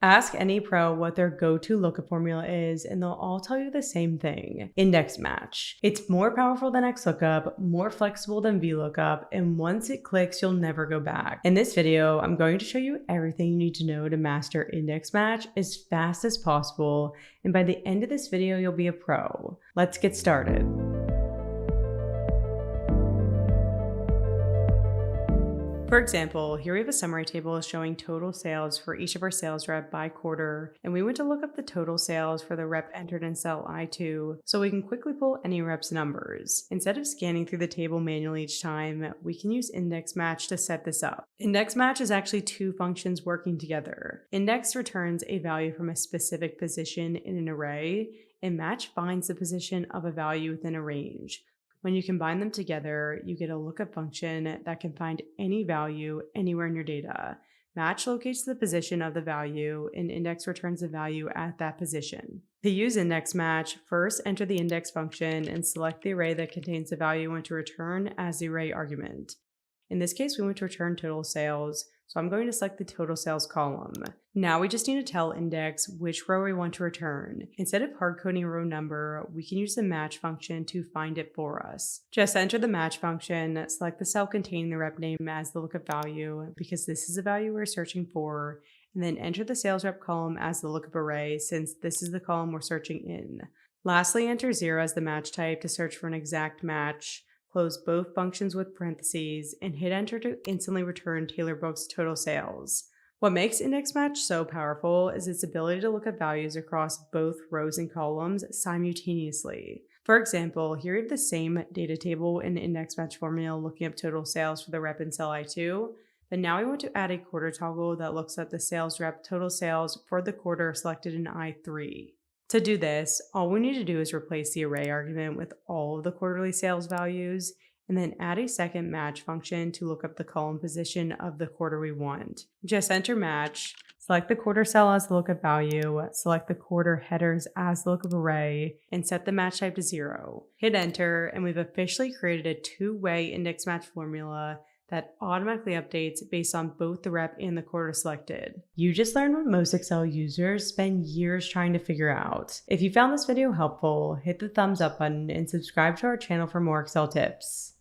Ask any pro what their go-to lookup formula is, and they'll all tell you the same thing: index match. It's more powerful than XLOOKUP, more flexible than VLOOKUP, and once it clicks, you'll never go back. In this video, I'm going to show you everything you need to know to master index match as fast as possible, and by the end of this video, you'll be a pro. Let's get started. For example, here we have a summary table showing total sales for each of our sales rep by quarter, and we want to look up the total sales for the rep entered in cell I2 so we can quickly pull any rep's numbers. Instead of scanning through the table manually each time, we can use index match to set this up. Index match is actually two functions working together. Index returns a value from a specific position in an array, and match finds the position of a value within a range. When you combine them together, you get a lookup function that can find any value anywhere in your data. Match locates the position of the value, and index returns the value at that position. To use index match, first enter the index function and select the array that contains the value you want to return as the array argument. In this case, we want to return total sales, so I'm going to select the total sales column. Now we just need to tell index which row we want to return. Instead of hard-coding a row number, we can use the match function to find it for us. Just enter the match function, select the cell containing the rep name as the lookup value, because this is the value we're searching for, and then enter the sales rep column as the lookup array, since this is the column we're searching in. Lastly, enter 0 as the match type to search for an exact match. Close both functions with parentheses, and hit enter to instantly return TaylorBook's total sales. What makes index match so powerful is its ability to look up values across both rows and columns simultaneously. For example, here we have the same data table and index match formula looking up total sales for the rep in cell I2, but now we want to add a quarter toggle that looks up the sales rep total sales for the quarter selected in I3. To do this, all we need to do is replace the array argument with all of the quarterly sales values, and then add a second match function to look up the column position of the quarter we want. Just enter match, select the quarter cell as the lookup value, select the quarter headers as the lookup array, and set the match type to 0. Hit enter, and we've officially created a two-way index match formula that automatically updates based on both the rep and the quarter selected. You just learned what most Excel users spend years trying to figure out. If you found this video helpful, hit the thumbs up button and subscribe to our channel for more Excel tips.